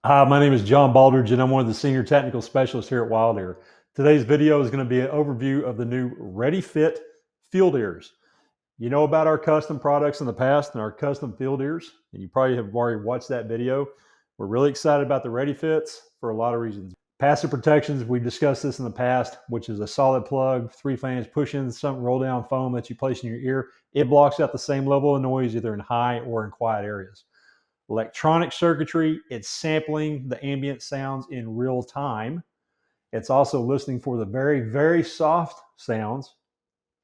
Hi, my name is John Baldridge, and I'm one of the senior technical specialists here at WildEar. Today's video is going to be an overview of the new Ready-Fit FieldEarz. You know about our custom products in the past and our custom FieldEarz, and you probably have already watched that video. We're really excited about the Ready-Fits for a lot of reasons. Passive protections, we've discussed this in the past, which is a solid plug, 3-flange push-in, some roll-down foam that you place in your ear. It blocks out the same level of noise either in high or in quiet areas. Electronic circuitry, it's sampling the ambient sounds in real time. It's also listening for the very, very soft sounds,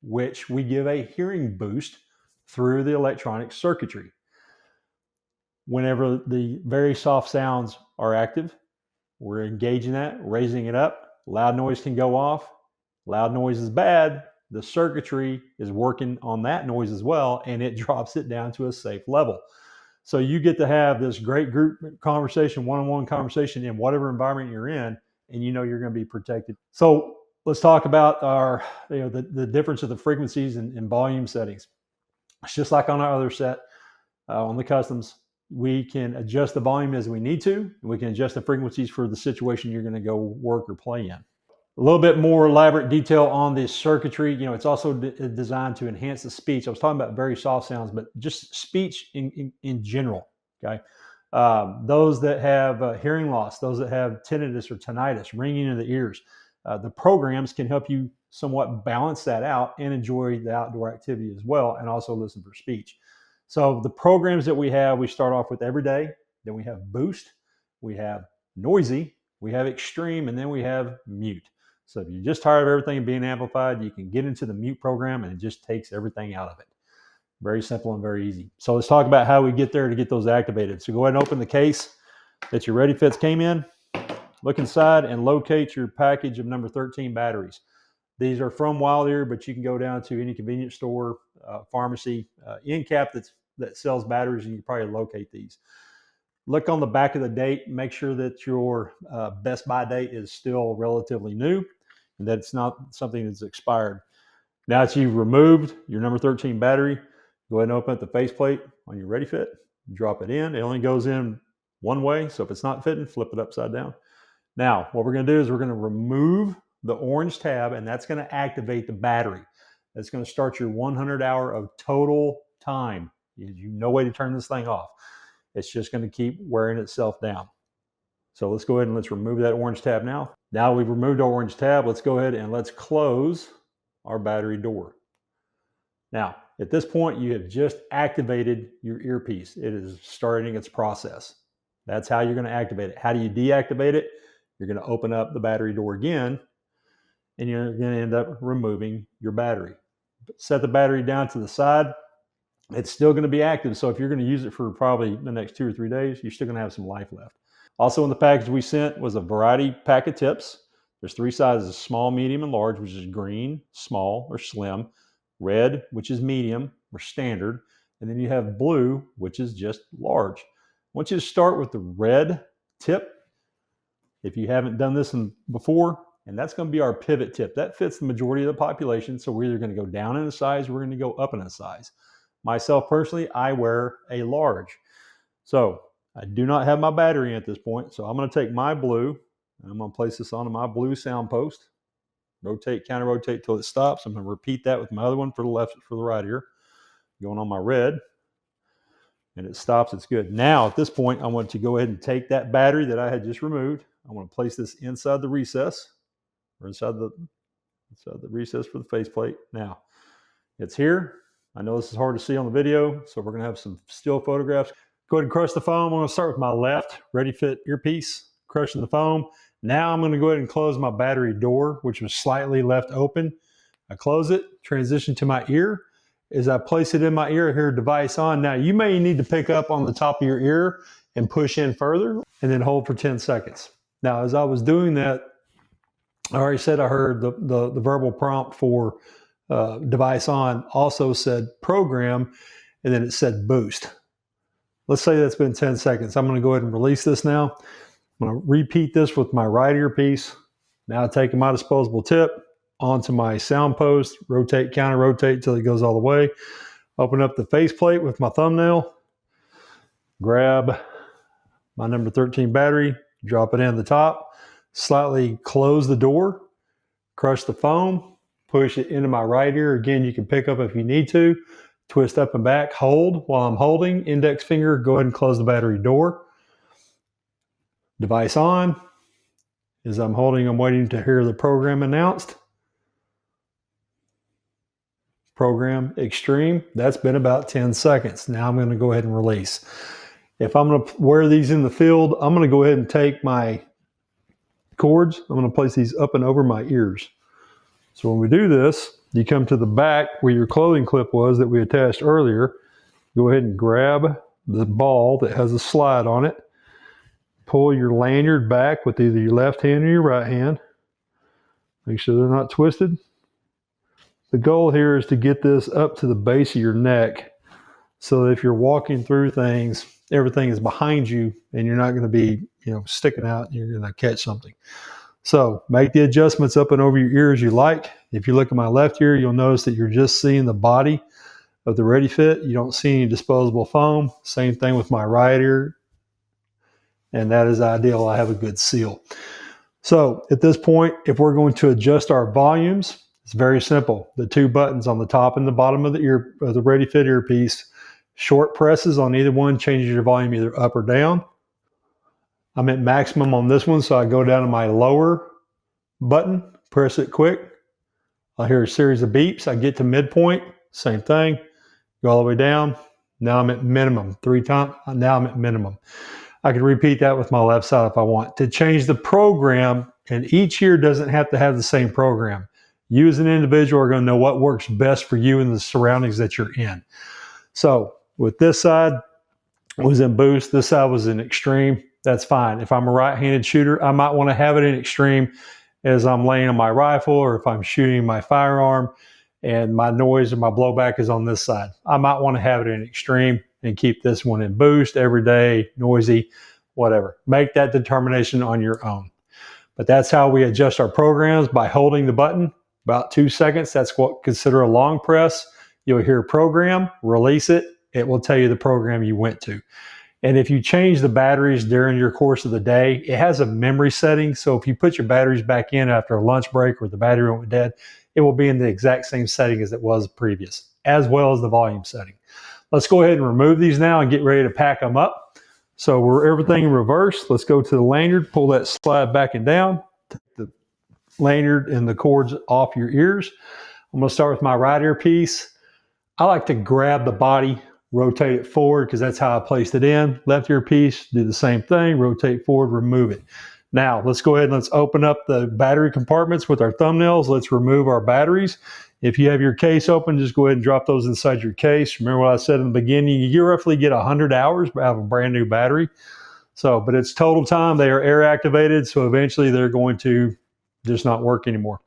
which we give a hearing boost through the electronic circuitry. Whenever the very soft sounds are active, we're engaging that, raising it up. Loud noise can go off. Loud noise is bad. The circuitry is working on that noise as well, and it drops it down to a safe level. So you get to have this great group conversation, one-on-one conversation in whatever environment you're in, and you know you're going to be protected. So let's talk about our, the difference of the frequencies and volume settings. It's just like on our other set, on the customs, we can adjust the volume as we need to, and we can adjust the frequencies for the situation you're going to go work or play in. A little bit more elaborate detail on this circuitry. It's also designed to enhance the speech. I was talking about very soft sounds, but just speech in general, okay? Those that have hearing loss, those that have tinnitus or tinnitus, ringing in the ears, the programs can help you somewhat balance that out and enjoy the outdoor activity as well, and also listen for speech. So the programs that we have, we start off with Everyday, then we have Boost, we have Noisy, we have Extreme, and then we have Mute. So if you're just tired of everything being amplified, you can get into the mute program and it just takes everything out of it. Very simple and very easy. So let's talk about how we get there to get those activated. So go ahead and open the case that your Ready-Fits came in. Look inside and locate your package of number 13 batteries. These are from WildEar, but you can go down to any convenience store, pharmacy, end cap that sells batteries, and you can probably locate these. Look on the back of the date, make sure that your best buy date is still relatively new and that it's not something that's expired. Now that you've removed your number 13 battery, go ahead and open up the faceplate on your Ready-Fit, drop it in. It only goes in one way, so if it's not fitting, flip it upside down. Now, what we're going to do is we're going to remove the orange tab, and that's going to activate the battery. That's going to start your 100 hour of total time. You no way to turn this thing off. It's just going to keep wearing itself down. So let's go ahead and let's remove that orange tab now. Now we've removed our orange tab, let's go ahead and let's close our battery door. Now, at this point, you have just activated your earpiece. It is starting its process. That's how you're going to activate it. How do you deactivate it? You're going to open up the battery door again, and you're going to end up removing your battery. Set the battery down to the side. It's still going to be active. So if you're going to use it for probably the next 2 or 3 days, you're still going to have some life left. Also in the package we sent was a variety pack of tips. There's 3 sizes, small, medium, and large, which is green, small, or slim, red, which is medium or standard, and then you have blue, which is just large. I want you to start with the red tip if you haven't done this before, and that's going to be our pivot tip. That fits the majority of the population, so we're either going to go down in a size or we're going to go up in a size. Myself personally, I wear a large. So I do not have my battery at this point, so I'm going to take my blue, and I'm going to place this onto my blue sound post. Rotate, counter rotate till it stops. I'm going to repeat that with my other one for the left, for the right ear. Going on my red, and it stops. It's good. Now at this point, I want to go ahead and take that battery that I had just removed. I want to place this inside the recess, or inside the recess for the faceplate. Now it's here. I know this is hard to see on the video, so we're going to have some still photographs. Go ahead and crush the foam. I'm going to start with my left Ready-Fit earpiece, crushing the foam. Now I'm going to go ahead and close my battery door, which was slightly left open. I close it, transition to my ear. As I place it in my ear, I hear device on. Now you may need to pick up on the top of your ear and push in further and then hold for 10 seconds. Now, as I was doing that, I already said I heard the verbal prompt for device on also said program, and then it said boost. Let's say that's been 10 seconds. I'm going to go ahead and release this now. I'm going to repeat this with my right earpiece. Now taking my disposable tip onto my sound post, rotate, counter rotate till it goes all the way. Open up the faceplate with my thumbnail, grab my number 13 battery, drop it in the top, slightly close the door, crush the foam, push it into my right ear. Again, you can pick up if you need to, twist up and back, hold. While I'm holding, index finger, go ahead and close the battery door. Device on. As I'm holding, I'm waiting to hear the program announced. Program extreme. That's been about 10 seconds. Now I'm going to go ahead and release. If I'm going to wear these in the field, I'm going to go ahead and take my cords. I'm going to place these up and over my ears. So when we do this, you come to the back where your clothing clip was that we attached earlier. Go ahead and grab the ball that has a slide on it. Pull your lanyard back with either your left hand or your right hand. Make sure they're not twisted. The goal here is to get this up to the base of your neck so that if you're walking through things, everything is behind you and you're not going to be, sticking out and you're going to catch something. So make the adjustments up and over your ears you like. If you look at my left ear, you'll notice that you're just seeing the body of the Ready-Fit. You don't see any disposable foam. Same thing with my right ear. And that is ideal. I have a good seal. So at this point, if we're going to adjust our volumes, it's very simple. The two buttons on the top and the bottom of the Ready-Fit earpiece, short presses on either one changes your volume either up or down. I'm at maximum on this one, so I go down to my lower button, press it quick. I'll hear a series of beeps. I get to midpoint, same thing. Go all the way down. Now I'm at minimum. 3 times, now I'm at minimum. I can repeat that with my left side if I want. To change the program, and each ear doesn't have to have the same program. You as an individual are going to know what works best for you in the surroundings that you're in. So with this side, it was in boost. This side was in extreme. That's fine. If I'm a right-handed shooter, I might want to have it in extreme as I'm laying on my rifle, or if I'm shooting my firearm and my noise or my blowback is on this side. I might want to have it in extreme and keep this one in boost every day, noisy, whatever. Make that determination on your own. But that's how we adjust our programs, by holding the button about 2 seconds. That's what consider a long press. You'll hear program, release it. It will tell you the program you went to. And if you change the batteries during your course of the day, it has a memory setting. So if you put your batteries back in after a lunch break or the battery went dead, it will be in the exact same setting as it was previous, as well as the volume setting. Let's go ahead and remove these now and get ready to pack them up. So we're everything in reverse. Let's go to the lanyard, pull that slide back and down, take the lanyard and the cords off your ears. I'm going to start with my right earpiece. I like to grab the body, rotate it forward because that's how I placed it in. Left earpiece, do the same thing, rotate forward, remove it. Now let's go ahead and let's open up the battery compartments with our thumbnails. Let's remove our batteries. If you have your case open, just go ahead and drop those inside your case. Remember what I said in the beginning, you roughly get 100 hours out of a brand new battery. So, but it's total time. They are air activated, so eventually they're going to just not work anymore.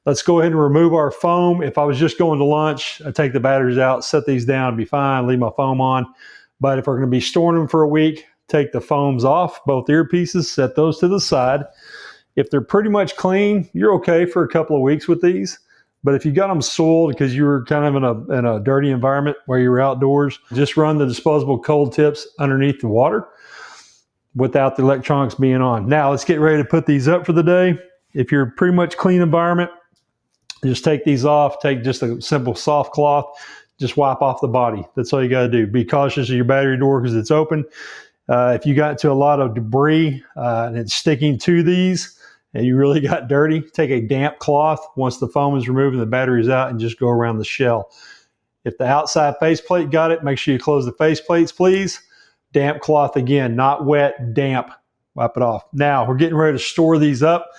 Let's go ahead and remove our foam. If I was just going to lunch, I take the batteries out, set these down, be fine, leave my foam on. But if we're going to be storing them for a week, take the foams off, both earpieces, set those to the side. If they're pretty much clean, you're okay for a couple of weeks with these. But if you got them soiled because you were kind of in a dirty environment where you were outdoors, just run the disposable cold tips underneath the water without the electronics being on. Now let's get ready to put these up for the day. If you're pretty much clean environment, just take these off, take just a simple soft cloth, just wipe off the body. That's all you got to do. Be cautious of your battery door because it's open. If you got to a lot of debris and it's sticking to these and you really got dirty, take a damp cloth once the foam is removed and the battery's out and just go around the shell. If the outside faceplate got it, make sure you close the faceplates, please. Damp cloth again, not wet, damp. Wipe it off. Now we're getting ready to store these up.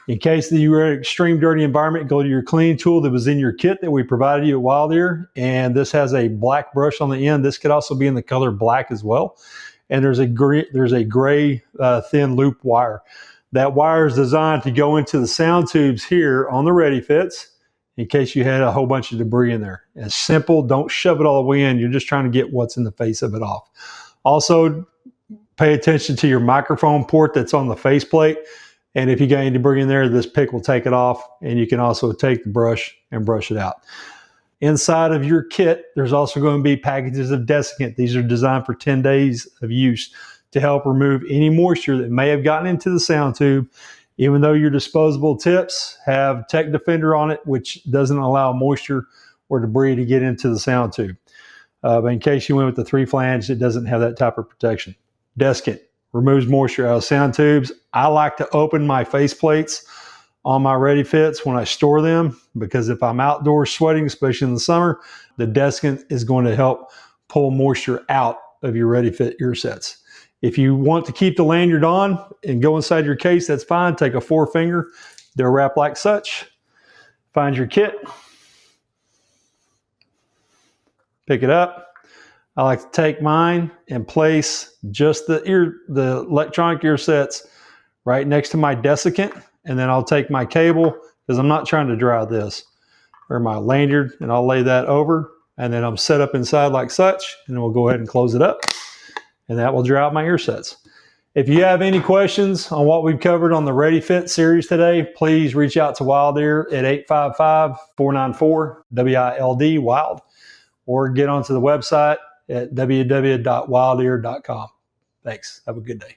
In case that you were in an extreme dirty environment, go to your cleaning tool that was in your kit that we provided you at WildEar. And this has a black brush on the end. This could also be in the color black as well. And there's a gray thin loop wire. That wire is designed to go into the sound tubes here on the Ready-Fits in case you had a whole bunch of debris in there. It's simple. Don't shove it all the way in. You're just trying to get what's in the face of it off. Also, pay attention to your microphone port that's on the faceplate. And if you got any debris in there, this pick will take it off. And you can also take the brush and brush it out. Inside of your kit, there's also going to be packages of desiccant. These are designed for 10 days of use to help remove any moisture that may have gotten into the sound tube, even though your disposable tips have Tech Defender on it, which doesn't allow moisture or debris to get into the sound tube. But in case you went with the 3 flange, it doesn't have that type of protection. Desiccant removes moisture out of sound tubes. I like to open my face plates on my Ready-Fits when I store them, because if I'm outdoors sweating, especially in the summer, the desiccant is going to help pull moisture out of your Ready-Fit ear sets. If you want to keep the lanyard on and go inside your case, that's fine. Take a 4-finger, they're wrapped like such. Find your kit, pick it up. I like to take mine and place just the electronic ear sets right next to my desiccant, and then I'll take my cable, because I'm not trying to dry this, or my lanyard, and I'll lay that over, and then I'm set up inside like such, and then we'll go ahead and close it up, and that will dry out my ear sets. If you have any questions on what we've covered on the Ready-Fit series today, please reach out to WildEar at 855-494-WILD, WILD, or get onto the website at www.wildear.com. Thanks. Have a good day.